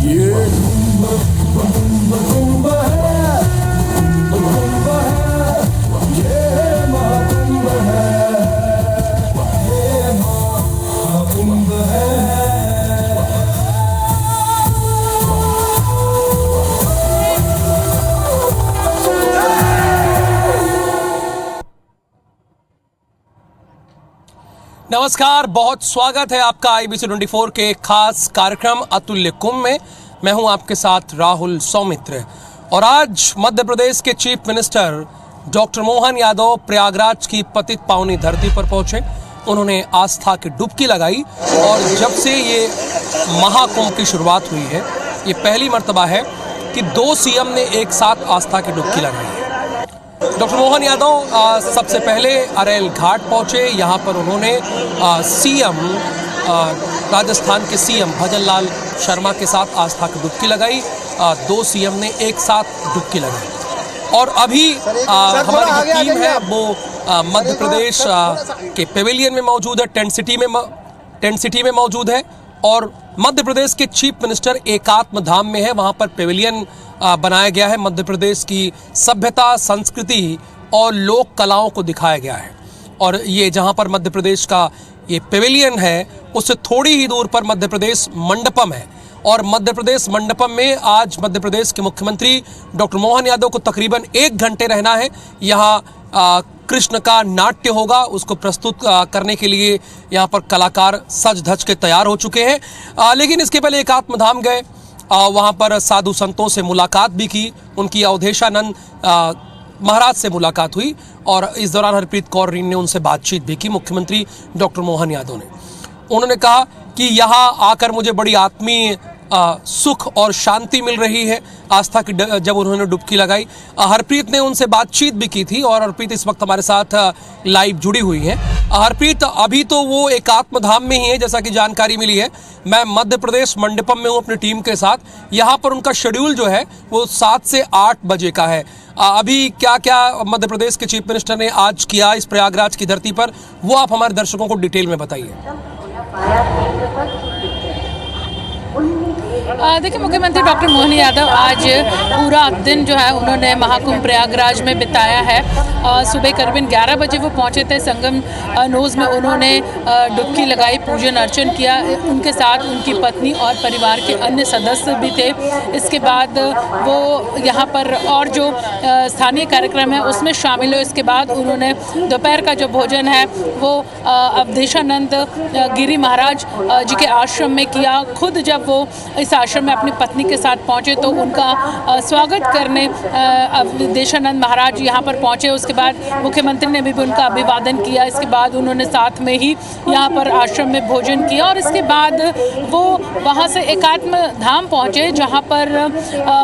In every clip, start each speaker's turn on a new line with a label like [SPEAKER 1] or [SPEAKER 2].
[SPEAKER 1] ये कुंभ कुंभ है, कुंभ है, ये महाकुंभ है, ये महाकुंभ है।
[SPEAKER 2] नमस्कार, बहुत स्वागत है आपका IBC 24 के खास कार्यक्रम अतुल्य कुंभ में। मैं हूं आपके साथ राहुल सौमित्र और आज मध्य प्रदेश के chief minister doctor Mohan Yadav Prayagraj की पतित पावनी धरती पर पहुंचे। उन्होंने आस्था की डुबकी लगाई और जब से ये महाकुंभ की शुरुआत हुई है, ये पहली मर्तबा है कि 2 CM ने एक साथ आस्था की डुबकी लगाई है। डॉक्टर मोहन यादव सबसे पहले अरेल घाट पहुंचे। यहाँ पर उन्होंने CM राजस्थान के CM भजनलाल शर्मा के साथ आस्था की डुबकी लगाई। 2 CM ने एक साथ डुबकी लगाई और अभी हमारी जो टीम है वो मध्य प्रदेश के पेविलियन में मौजूद है, टेंट सिटी में मौजूद है और मध्य प्रदेश के चीफ मिनिस्टर एकात्म धाम में है। वहाँ पर पेविलियन बनाया गया है। मध्य प्रदेश की सभ्यता, संस्कृति और लोक कलाओं को दिखाया गया है और ये जहाँ पर मध्य प्रदेश का ये पेविलियन है, उससे थोड़ी ही दूर पर मध्य प्रदेश मंडपम है और मध्य प्रदेश मंडपम में आज मध्य प्रदेश के मुख्यमंत्री डॉक्टर मोहन यादव को तकरीबन 1 घंटे रहना है। यहाँ कृष्ण का नाट्य होगा, उसको प्रस्तुत करने के लिए यहाँ पर कलाकार सज धज के तैयार हो चुके हैं। लेकिन इसके पहले एकात्म धाम गए, वहाँ पर साधु संतों से मुलाकात भी की। उनकी अवधेशानंद महाराज से मुलाकात हुई और इस दौरान हरप्रीत कौर रीन ने उनसे बातचीत भी की। मुख्यमंत्री डॉक्टर मोहन यादव ने उन्होंने कहा कि यहाँ आकर मुझे बड़ी आत्मीय सुख और शांति मिल रही है। आस्था की जब उन्होंने डुबकी लगाई, हरप्रीत ने उनसे बातचीत भी की थी और हरप्रीत इस वक्त हमारे साथ लाइव जुड़ी हुई है। हरप्रीत, अभी तो वो एकात्म धाम में ही है जैसा कि जानकारी मिली है। मैं मध्य प्रदेश मंडपम में हूँ अपनी टीम के साथ। यहाँ पर उनका शेड्यूल जो है वो 7 से 8 बजे का है। अभी क्या क्या मध्य प्रदेश के चीफ मिनिस्टर ने आज किया इस प्रयागराज की धरती पर, वो आप हमारे दर्शकों को डिटेल में बताइए।
[SPEAKER 3] देखिए, मुख्यमंत्री डॉक्टर मोहन यादव आज पूरा दिन जो है उन्होंने महाकुंभ प्रयागराज में बिताया है। सुबह करीबन 11 बजे वो पहुंचे थे। संगम नोज में उन्होंने डुबकी लगाई, पूजन अर्चन किया। उनके साथ उनकी पत्नी और परिवार के अन्य सदस्य भी थे। इसके बाद वो यहाँ पर और जो स्थानीय कार्यक्रम है उसमें शामिल हुए। इसके बाद उन्होंने दोपहर का जो भोजन है वो अवधेशानंद गिरी महाराज जी के आश्रम में किया। खुद जब वो इस आश्रम में अपनी पत्नी के साथ पहुंचे तो उनका स्वागत करने अवधेशानंद महाराज यहाँ पर पहुंचे। उसके बाद मुख्यमंत्री ने भी उनका अभिवादन किया। इसके बाद उन्होंने साथ में ही यहाँ पर आश्रम में भोजन किया और इसके बाद वो वहाँ से एकात्म धाम पहुंचे जहाँ पर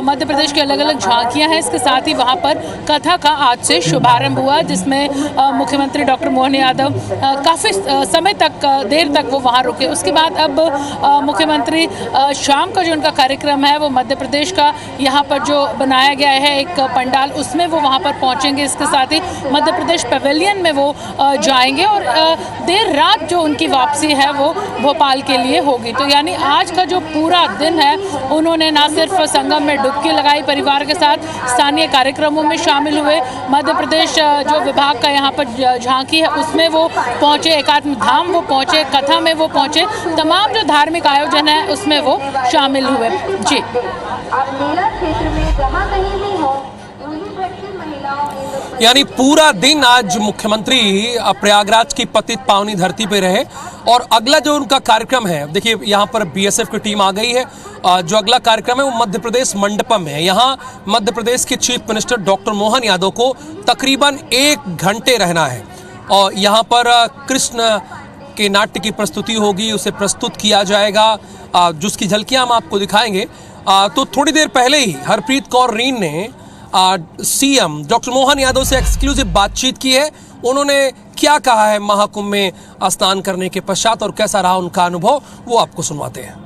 [SPEAKER 3] मध्य प्रदेश की अलग अलग झांकियाँ हैं। इसके साथ ही वहाँ पर कथा का आज से शुभारंभ हुआ जिसमें मुख्यमंत्री डॉक्टर मोहन यादव काफ़ी समय तक देर तक वो वहाँ रुके। उसके बाद अब मुख्यमंत्री शाम का जो उनका कार्यक्रम है वो मध्य प्रदेश का यहाँ पर जो बनाया गया है एक पंडाल, उसमें वो वहाँ पर पहुँचेंगे। इसके साथ ही मध्य प्रदेश पेविलियन में वो जाएंगे और देर रात जो उनकी वापसी है वो भोपाल के लिए होगी। तो यानी आज का जो पूरा दिन है उन्होंने ना सिर्फ संगम में डुबकी लगाई, परिवार के साथ स्थानीय कार्यक्रमों में शामिल हुए, मध्य प्रदेश जो विभाग का यहाँ पर झांकी है उसमें वो पहुँचे, एकात्म धाम वो पहुँचे, कथा में वो पहुँचे, तमाम जो धार्मिक आयोजन है उसमें वो शामिल हुए। जी,
[SPEAKER 2] यानी पूरा दिन आज मुख्यमंत्री प्रयागराज की पतित पावनी धरती पे रहे और अगला जो उनका कार्यक्रम है, देखिए यहाँ पर BSF की टीम आ गई है। जो अगला कार्यक्रम है वो मध्य प्रदेश मंडपम है। यहाँ मध्य प्रदेश के chief minister doctor Mohan Yadav को तकरीबन 1 घंटे रहना है और यहाँ पर कृष्ण के नाट्य की प्रस्तुति होगी, उसे प्रस्तुत किया जाएगा जिसकी झलकियाँ हम आपको दिखाएंगे। तो थोड़ी देर पहले ही हरप्रीत कौर रीन ने CM डॉक्टर मोहन यादव से एक्सक्लूसिव बातचीत की है। उन्होंने क्या कहा है महाकुंभ में स्नान करने के पश्चात और कैसा रहा उनका अनुभव, वो आपको सुनवाते हैं।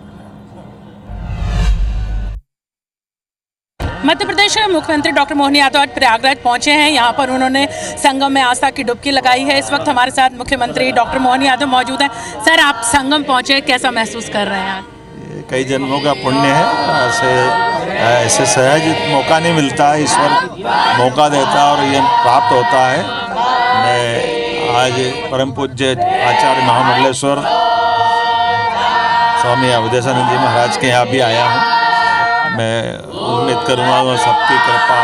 [SPEAKER 3] मध्य प्रदेश के मुख्यमंत्री डॉक्टर मोहन यादव आज प्रयागराज पहुंचे हैं। यहाँ पर उन्होंने संगम में आस्था की डुबकी लगाई है। इस वक्त हमारे साथ मुख्यमंत्री डॉक्टर मोहन यादव मौजूद हैं। सर, आप संगम पहुंचे, कैसा महसूस कर रहे हैं?
[SPEAKER 4] कई जन्मों का पुण्य है। ऐसे सहज मौका नहीं मिलता है, ईश्वर मौका देता है और ये प्राप्त होता है। मैं आज परम पूज्य आचार्य महामंडलेश्वर स्वामी अवधेशानंद जी महाराज के यहाँ भी आया हूँ। मैं उम्मीद करूँगा वो सबकी कृपा,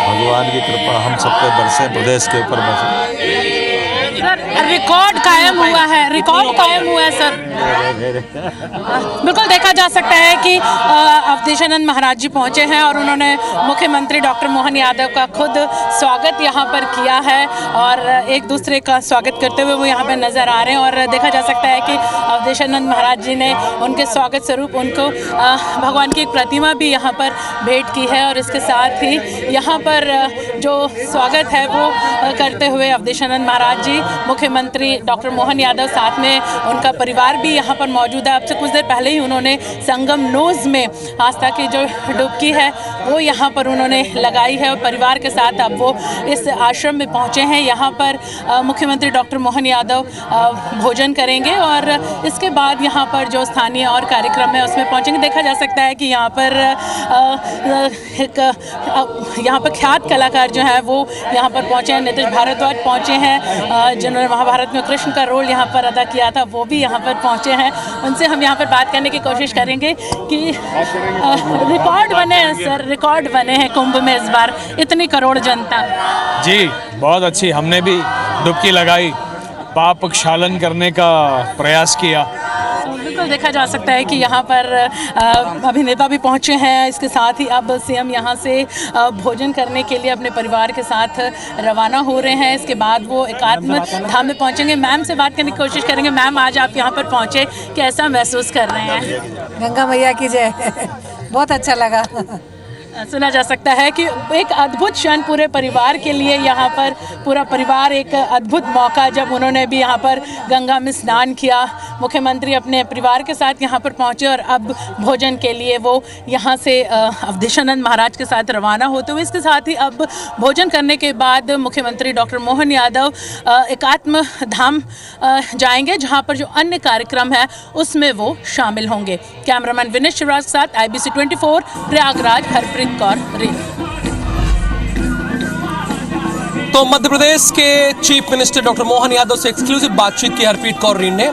[SPEAKER 4] भगवान की कृपा हम सब पे बरसे, प्रदेश के ऊपर बरसे।
[SPEAKER 3] रिकॉर्ड कायम हुआ है सर। बिल्कुल देखा जा सकता है कि अवधेशानंद महाराज जी पहुंचे हैं और उन्होंने मुख्यमंत्री डॉक्टर मोहन यादव का खुद स्वागत यहां पर किया है और एक दूसरे का स्वागत करते हुए वो यहां पर नज़र आ रहे हैं। और देखा जा सकता है कि अवधेशानंद महाराज जी ने उनके स्वागत स्वरूप उनको भगवान की एक प्रतिमा भी यहाँ पर भेंट की है और इसके साथ ही यहाँ पर जो स्वागत है वो करते हुए अवधेशानंद महाराज जी, मुख्यमंत्री डॉक्टर मोहन यादव, साथ में उनका परिवार भी यहाँ पर मौजूद है। अब से कुछ देर पहले ही उन्होंने संगम नोज में आस्था की जो डुबकी है वो यहाँ पर उन्होंने लगाई है और परिवार के साथ अब वो इस आश्रम में पहुँचे हैं। यहाँ पर मुख्यमंत्री डॉक्टर मोहन यादव भोजन करेंगे और इसके बाद यहाँ पर जो स्थानीय और कार्यक्रम है उसमें पहुँचेंगे। देखा जा सकता है कि यहाँ पर ख्यात कलाकार जो है वो यहाँ पर पहुँचे हैं। नीतीश भारद्वाज पहुँचे हैं जिन्होंने महाभारत में कृष्ण का रोल यहाँ पर अदा किया था, वो भी यहाँ पर पहुँचे हैं। उनसे हम यहाँ पर बात करने की कोशिश करेंगे कि रिकॉर्ड बने हैं सर, रिकॉर्ड बने हैं कुंभ में इस बार, इतनी करोड़ जनता।
[SPEAKER 5] जी बहुत अच्छी, हमने भी डुबकी लगाई, पाप क्षालन करने का प्रयास किया।
[SPEAKER 3] बिल्कुल देखा जा सकता है कि यहाँ पर अभिनेता भी पहुँचे हैं। इसके साथ ही अब सीएम यहाँ से भोजन करने के लिए अपने परिवार के साथ रवाना हो रहे हैं। इसके बाद वो एकात्म धाम में पहुँचेंगे। मैम से बात करने की कोशिश करेंगे। मैम, आज आप यहाँ पर पहुँचे, कैसा महसूस कर रहे हैं?
[SPEAKER 6] गंगा मैया की जय। बहुत अच्छा लगा।
[SPEAKER 3] सुना जा सकता है कि एक अद्भुत क्षण पूरे परिवार के लिए, यहाँ पर पूरा परिवार एक अद्भुत मौका, जब उन्होंने भी यहाँ पर गंगा में स्नान किया। मुख्यमंत्री अपने परिवार के साथ यहाँ पर पहुँचे और अब भोजन के लिए वो यहाँ से अवधेशानंद महाराज के साथ रवाना होते हुए, इसके साथ ही अब भोजन करने के बाद मुख्यमंत्री डॉक्टर मोहन यादव एकात्म धाम जाएंगे, जहाँ पर जो अन्य कार्यक्रम है उसमें वो शामिल होंगे। कैमरामैन विनेश शिवराज के साथ IBC 24 प्रयागराज, हरप्रीत कौर रेल।
[SPEAKER 2] तो मध्य प्रदेश के chief minister doctor Mohan Yadav से एक्सक्लूसिव बातचीत की हरप्रीत कौर रीन ने।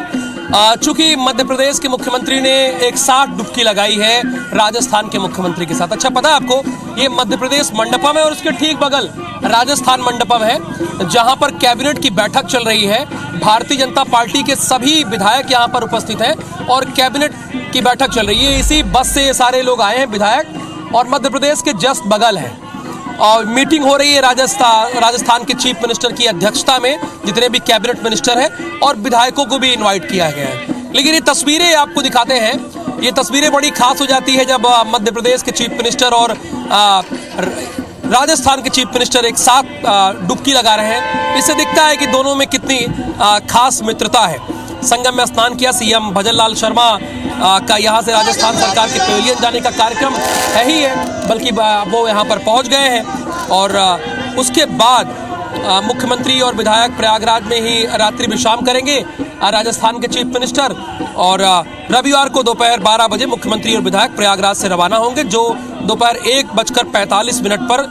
[SPEAKER 2] चूंकि मध्य प्रदेश के मुख्यमंत्री ने एक साथ डुबकी लगाई है राजस्थान के मुख्यमंत्री के साथ। अच्छा, पता है आपको, ये मध्य प्रदेश मंडपम है और उसके ठीक बगल राजस्थान मंडपम है, जहां पर कैबिनेट की बैठक चल रही है। भारतीय जनता पार्टी के सभी विधायक यहां पर उपस्थित हैं और कैबिनेट की बैठक चल रही है। इसी बस से ये सारे लोग आए हैं विधायक, और मध्य प्रदेश के जस्ट बगल है और मीटिंग हो रही है राजस्थान के चीफ मिनिस्टर की अध्यक्षता में, जितने भी कैबिनेट मिनिस्टर हैं, और विधायकों को भी इनवाइट किया गया है। लेकिन ये तस्वीरें आपको दिखाते हैं, ये तस्वीरें बड़ी खास हो जाती है जब मध्य प्रदेश के चीफ मिनिस्टर और राजस्थान के चीफ मिनिस्टर एक साथ डुबकी लगा रहे हैं। इससे दिखता है कि दोनों में कितनी खास मित्रता है। संगम में स्नान किया। सीएम भजनलाल शर्मा का यहाँ से राजस्थान सरकार के पेविलियन जाने का कार्यक्रम है ही है, बल्कि वो यहाँ पर पहुँच गए हैं और उसके बाद मुख्यमंत्री और विधायक प्रयागराज में ही रात्रि विश्राम करेंगे राजस्थान के चीफ मिनिस्टर, और रविवार को दोपहर 12 बजे मुख्यमंत्री और विधायक प्रयागराज से रवाना होंगे, जो दोपहर 1:45 पर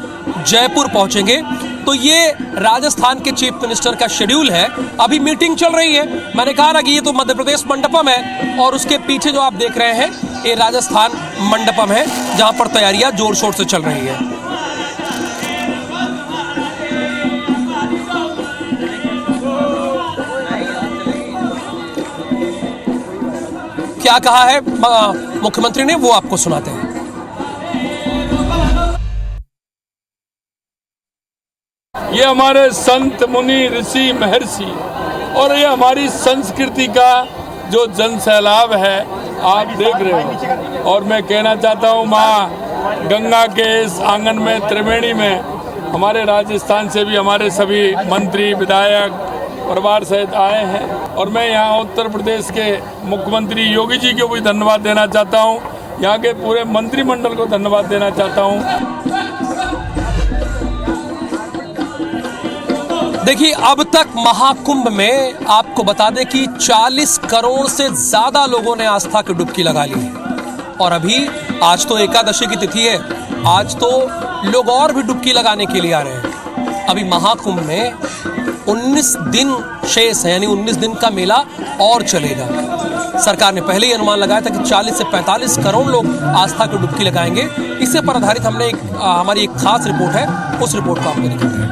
[SPEAKER 2] जयपुर पहुंचेंगे। तो ये राजस्थान के चीफ मिनिस्टर का शेड्यूल है। अभी मीटिंग चल रही है, मैंने कहा ना कि ये तो मध्य प्रदेश मंडपम है और उसके पीछे जो आप देख रहे हैं ये राजस्थान मंडपम है, जहां पर तैयारियां जोर शोर से चल रही है। क्या कहा है मुख्यमंत्री ने, वो आपको सुनाते हैं।
[SPEAKER 7] ये हमारे संत मुनि ऋषि महर्षि और ये हमारी संस्कृति का जो जन सैलाब है आप देख रहे हो। और मैं कहना चाहता हूँ, माँ गंगा के इस आंगन में, त्रिवेणी में, हमारे राजस्थान से भी हमारे सभी मंत्री विधायक परिवार सहित आए हैं। और मैं यहाँ उत्तर प्रदेश के मुख्यमंत्री योगी जी को भी धन्यवाद देना चाहता हूँ, यहाँ के पूरे मंत्रिमंडल को धन्यवाद देना चाहता हूँ।
[SPEAKER 2] देखिए, अब तक महाकुंभ में आपको बता दें कि 40 करोड़ से ज्यादा लोगों ने आस्था की डुबकी लगा ली है और अभी आज तो एकादशी की तिथि है, आज तो लोग और भी डुबकी लगाने के लिए आ रहे हैं। अभी महाकुंभ में 19 दिन शेष है, यानी 19 दिन का मेला और चलेगा। सरकार ने पहले ही अनुमान लगाया था कि 40 से 45 करोड़ लोग आस्था की डुबकी लगाएंगे। इसी पर आधारित हमने हमारी एक खास रिपोर्ट है, उस रिपोर्ट को आपको दिखाते हैं।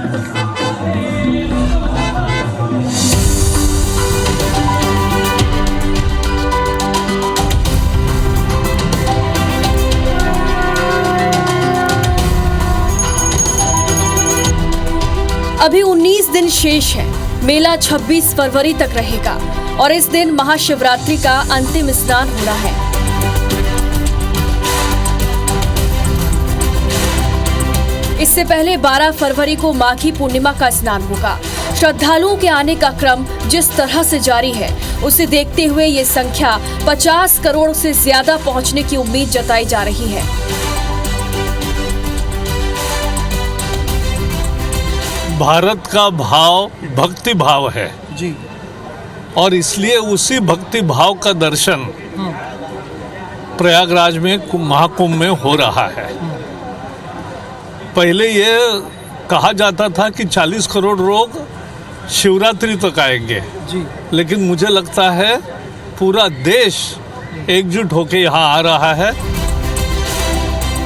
[SPEAKER 8] अभी 19 दिन शेष है। मेला 26 फरवरी तक रहेगा और इस दिन महाशिवरात्रि का अंतिम स्नान होना है। इससे पहले 12 फरवरी को माघी पूर्णिमा का स्नान होगा। श्रद्धालुओं के आने का क्रम जिस तरह से जारी है, उसे देखते हुए ये संख्या 50 करोड़ से ज्यादा पहुंचने की उम्मीद जताई जा रही है।
[SPEAKER 9] भारत का भाव भक्ति भाव है
[SPEAKER 2] जी,
[SPEAKER 9] और इसलिए उसी भक्ति भाव का दर्शन प्रयागराज में महाकुंभ में हो रहा है। पहले ये कहा जाता था कि 40 करोड़ लोग शिवरात्रि तक आएंगे
[SPEAKER 2] जी,
[SPEAKER 9] लेकिन मुझे लगता है पूरा देश एकजुट होकर यहाँ आ रहा है।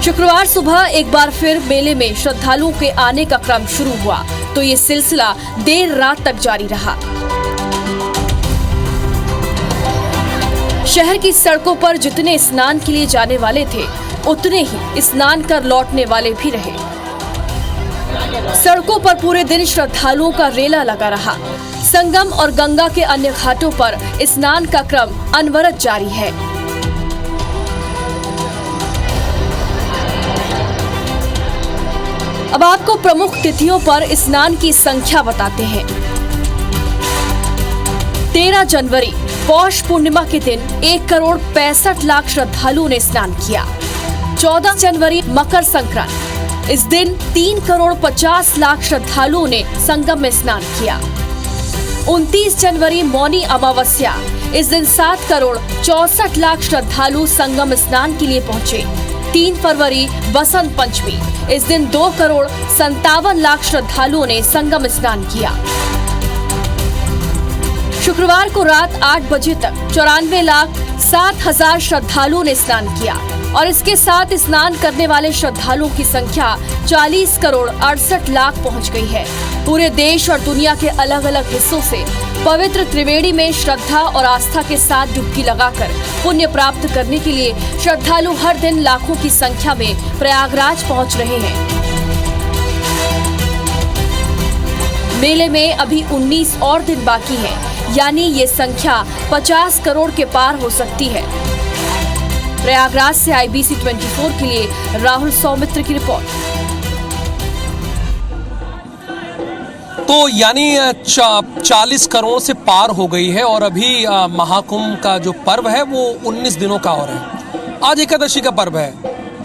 [SPEAKER 8] शुक्रवार सुबह एक बार फिर मेले में श्रद्धालुओं के आने का क्रम शुरू हुआ, तो ये सिलसिला देर रात तक जारी रहा। शहर की सड़कों पर जितने स्नान के लिए जाने वाले थे, उतने ही स्नान कर लौटने वाले भी रहे। सड़कों पर पूरे दिन श्रद्धालुओं का रेला लगा रहा। संगम और गंगा के अन्य घाटों पर स्नान का क्रम अनवरत जारी है। अब आपको प्रमुख तिथियों पर स्नान की संख्या बताते हैं। 13 जनवरी पौष पूर्णिमा के दिन 1 करोड़ 65 लाख श्रद्धालुओं ने स्नान किया। 14 जनवरी मकर संक्रांत, इस दिन 3 करोड़ 50 लाख श्रद्धालुओं ने संगम में स्नान किया। 29 जनवरी मौनी अमावस्या, इस दिन 7 करोड़ 64 लाख श्रद्धालु संगम स्नान के लिए पहुंचे। 3 फरवरी बसंत पंचमी, इस दिन 2 करोड़ 57 लाख श्रद्धालुओं ने संगम स्नान किया। शुक्रवार को रात 8 बजे तक 94 लाख 7 हजार श्रद्धालुओं ने स्नान किया और इसके साथ स्नान करने वाले श्रद्धालुओं की संख्या 40 करोड़ 68 लाख पहुंच गई है। पूरे देश और दुनिया के अलग अलग हिस्सों से पवित्र त्रिवेणी में श्रद्धा और आस्था के साथ डुबकी लगाकर पुण्य प्राप्त करने के लिए श्रद्धालु हर दिन लाखों की संख्या में प्रयागराज पहुंच रहे हैं। मेले में अभी 19 और दिन बाकी है, यानी ये संख्या 50 करोड़ के पार हो सकती है। प्रयागराज से IBC 24 के लिए राहुल सौमित्र की रिपोर्ट।
[SPEAKER 2] तो यानी 40 करोड़ से पार हो गई है और अभी महाकुंभ का जो पर्व है वो 19 दिनों का और है। आज एकादशी का पर्व है।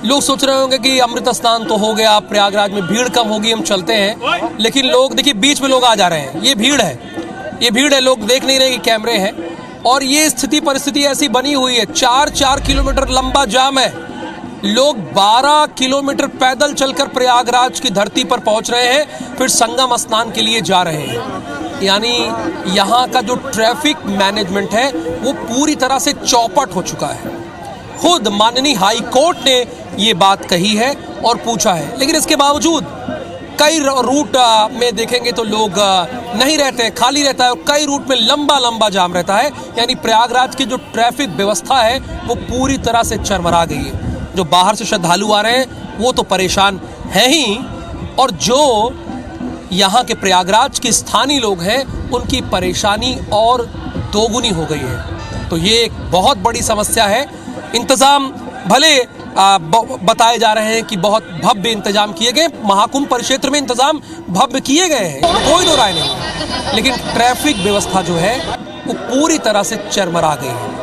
[SPEAKER 2] लोग सोच रहे होंगे कि अमृत स्नान तो हो गया, प्रयागराज में भीड़ कम होगी, हम चलते हैं, लेकिन लोग देखिए बीच में लोग आ जा रहे हैं। ये भीड़ है, लोग देख नहीं रहे कि कैमरे हैं और ये स्थिति परिस्थिति ऐसी बनी हुई है। 4 किलोमीटर लंबा जाम है। लोग 12 किलोमीटर पैदल चलकर प्रयागराज की धरती पर पहुंच रहे हैं, फिर संगम स्नान के लिए जा रहे हैं। यानी यहाँ का जो ट्रैफिक मैनेजमेंट है वो पूरी तरह से चौपट हो चुका है। खुद माननीय हाई कोर्ट ने ये बात कही है और पूछा है, लेकिन इसके बावजूद कई रूट में देखेंगे तो लोग नहीं रहते हैं, खाली रहता है और कई रूट में लंबा जाम रहता है। यानी प्रयागराज की जो ट्रैफिक व्यवस्था है वो पूरी तरह से चरमरा गई है। जो बाहर से श्रद्धालु आ रहे हैं वो तो परेशान हैं ही, और जो यहाँ के प्रयागराज के स्थानीय लोग हैं उनकी परेशानी और दोगुनी हो गई है। तो ये एक बहुत बड़ी समस्या है। इंतज़ाम भले बताए जा रहे हैं कि बहुत भव्य इंतजाम किए गए, महाकुंभ परिक्षेत्र में इंतजाम भव्य किए गए हैं, कोई दो राय नहीं, लेकिन ट्रैफिक व्यवस्था जो है वो पूरी तरह से चरमरा गई है।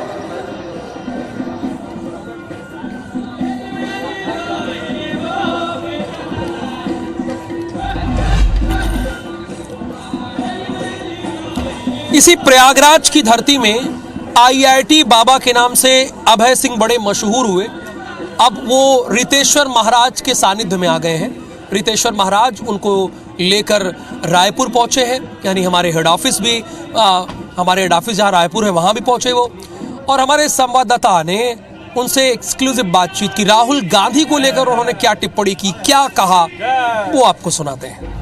[SPEAKER 2] इसी प्रयागराज की धरती में IIT बाबा के नाम से अभय सिंह बड़े मशहूर हुए। अब वो रितेश्वर महाराज के सानिध्य में आ गए हैं। रितेश्वर महाराज उनको लेकर रायपुर पहुंचे हैं, यानी हमारे हेड ऑफिस जहां रायपुर है वहां भी पहुंचे वो। और हमारे संवाददाता ने उनसे एक्सक्लूसिव बातचीत की। राहुल गांधी को लेकर उन्होंने क्या टिप्पणी की, क्या कहा, वो आपको सुनाते हैं।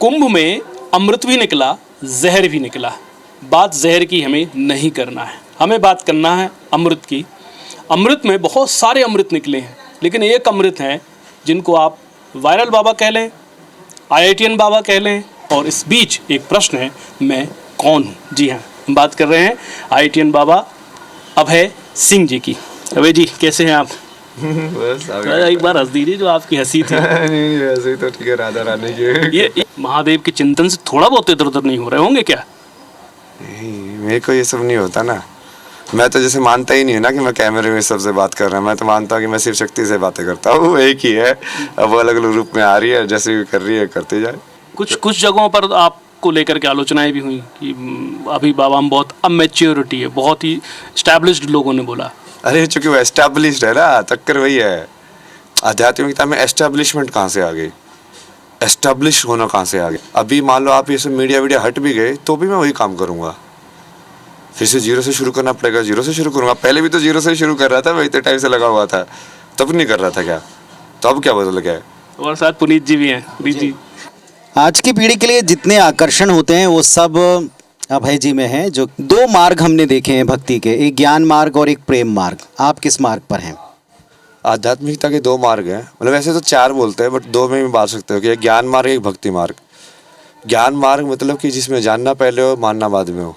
[SPEAKER 10] कुंभ में अमृत भी निकला, जहर भी निकला। बात जहर की हमें नहीं करना है, हमें बात करना है अमृत की। अमृत में बहुत सारे अमृत निकले हैं, लेकिन एक अमृत है जिनको आप वायरल बाबा कह लें, IITian बाबा कह लें, और इस बीच एक प्रश्न है, मैं कौन हूँ? जी हाँ, हम बात कर रहे हैं IITian बाबा अभय सिंह जी की। अभय जी कैसे हैं आप?
[SPEAKER 11] बस
[SPEAKER 10] एक बार हंस दीजिए, जो आपकी हंसी थी।
[SPEAKER 11] नहीं ऐसे ही तो ठीक है, राधा रानी की।
[SPEAKER 10] ये महादेव के चिंतन से थोड़ा बहुत इधर उधर नहीं हो रहे होंगे क्या?
[SPEAKER 11] नहीं, मेरे को ये सब नहीं होता ना। मैं तो जैसे मानता ही नहीं है ना कि मैं कैमरे में सबसे बात कर रहा हूँ। मैं तो मानता हूँ कि मैं सिर्फ शक्ति से बातें करता हूँ, एक ही है। अब वो अलग अलग रूप में आ रही है, जैसे भी कर रही है करते जाए।
[SPEAKER 10] कुछ जगहों पर आपको लेकर के आलोचनाएं भी हुई कि अभी बाबा में बहुत अमेच्योरिटी है, बहुत ही एस्टैब्लिश्ड लोगों ने बोला।
[SPEAKER 11] अरे चूंकि वो एस्टैब्लिश्ड है ना, चक्कर वही है। आध्यात्मिकता में एस्टैब्लिशमेंट कहाँ से आ गई, एस्टैब्लिश होना कहाँ से आ गया? अभी मान लो आप ये सब मीडिया हट भी गए तो भी मैं वही काम करूँगा। फिर से जीरो से शुरू करना पड़ेगा, जीरो से शुरू करूँगा। पहले भी तो जीरो से शुरू कर रहा था, मैं इतने टाइम से लगा हुआ था, तब नहीं कर रहा था क्या? तो अब क्या बदल गया है?
[SPEAKER 10] और साथ पुनीत जी भी हैं। जी,
[SPEAKER 12] आज की पीढ़ी के लिए जितने आकर्षण होते हैं वो सब अभय जी में हैं। जो दो मार्ग हमने देखे हैं भक्ति के, एक ज्ञान मार्ग और एक प्रेम मार्ग। आप किस मार्ग पर हैं?
[SPEAKER 11] आध्यात्मिकता के दो मार्ग हैं, मतलब वैसे तो चार बोलते हैं, बट दो में भी बात सकते हो कि एक ज्ञान मार्ग, एक भक्ति मार्ग। ज्ञान मार्ग मतलब कि जिसमें जानना पहले हो, मानना बाद में हो।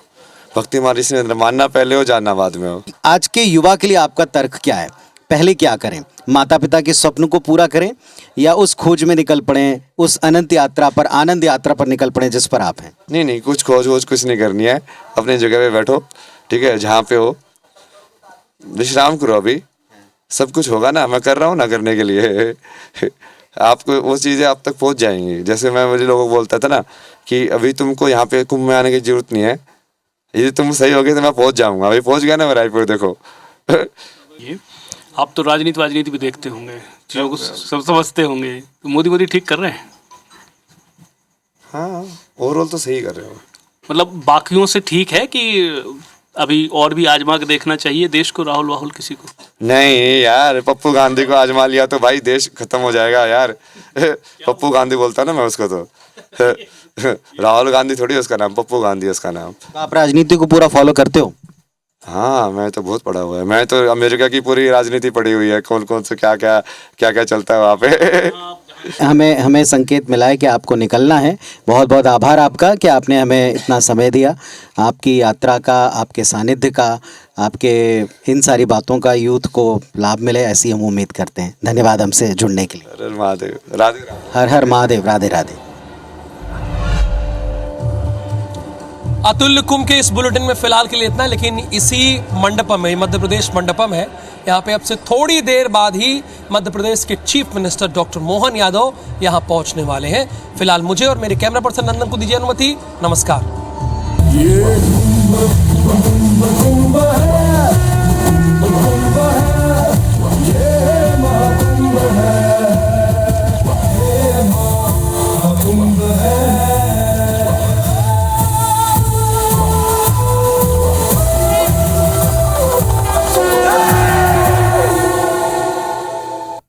[SPEAKER 11] भक्ति मार्ग जिसमें मानना पहले हो, जानना बाद में हो।
[SPEAKER 12] आज के युवा के लिए आपका तर्क क्या है? पहले क्या करें, माता पिता के स्वप्न को पूरा करें या उस खोज में निकल पड़े, उस अनंत यात्रा पर, आनंद यात्रा पर निकल पड़े जिस पर आप हैं?
[SPEAKER 11] नहीं, कुछ खोज वोज कुछ नहीं करनी है। अपनी जगह पे बैठो, ठीक है, जहाँ पे हो विश्राम करो। अभी सब कुछ होगा ना, मैं कर रहा हूँ ना करने के लिए। आपको वो चीज़ें आप तक पहुँच जाएंगी। जैसे मैं मुझे लोगों को बोलता था ना कि अभी तुमको यहाँ पे कुंभ में आने की जरूरत नहीं है, यदि तुम सही हो गए तो मैं पहुँच जाऊँगा। अभी पहुँच गया ना मैं रायपुर, देखो।
[SPEAKER 10] ये आप तो राजनीति भी देखते होंगे, चीज़ों को सब समझते होंगे। तो मोदी ठीक कर रहे हैं?
[SPEAKER 11] हाँ, ओवरऑल तो सही कर रहे हो।
[SPEAKER 10] मतलब बाकियों से ठीक है कि अभी और भी आजमा के देखना चाहिए देश को? राहुल किसी को
[SPEAKER 11] नहीं यार, पप्पू गांधी को आजमा लिया तो भाई देश खत्म हो जाएगा यार। पप्पू गांधी बोलता ना मैं उसको, तो राहुल गांधी थोड़ी उसका नाम, पप्पू गांधी उसका नाम।
[SPEAKER 12] आप राजनीति को पूरा फॉलो करते हो?
[SPEAKER 11] हाँ, मैं तो बहुत पढ़ा हुआ है। मैं तो अमेरिका की पूरी राजनीति पढ़ी हुई है, कौन कौन से क्या क्या चलता है वहाँ पे।
[SPEAKER 12] हमें संकेत मिला है कि आपको निकलना है। बहुत बहुत आभार आपका कि आपने हमें इतना समय दिया। आपकी यात्रा का, आपके सानिध्य का, आपके इन सारी बातों का यूथ को लाभ मिले, ऐसी हम उम्मीद करते हैं। धन्यवाद हमसे जुड़ने के लिए।
[SPEAKER 11] हर हर महादेव, राधे राधे।
[SPEAKER 12] हर हर महादेव, राधे राधे।
[SPEAKER 2] अतुल्य कुंभ के इस बुलेटिन में फिलहाल के लिए इतना, लेकिन इसी मंडपम में, मध्य प्रदेश मंडपम है, यहाँ पे अब से थोड़ी देर बाद ही मध्य प्रदेश के chief minister doctor Mohan Yadav यहाँ पहुँचने वाले हैं। फिलहाल मुझे और मेरे कैमरा पर्सन नंदन को दीजिए अनुमति। नमस्कार।
[SPEAKER 1] ये कुंभ है,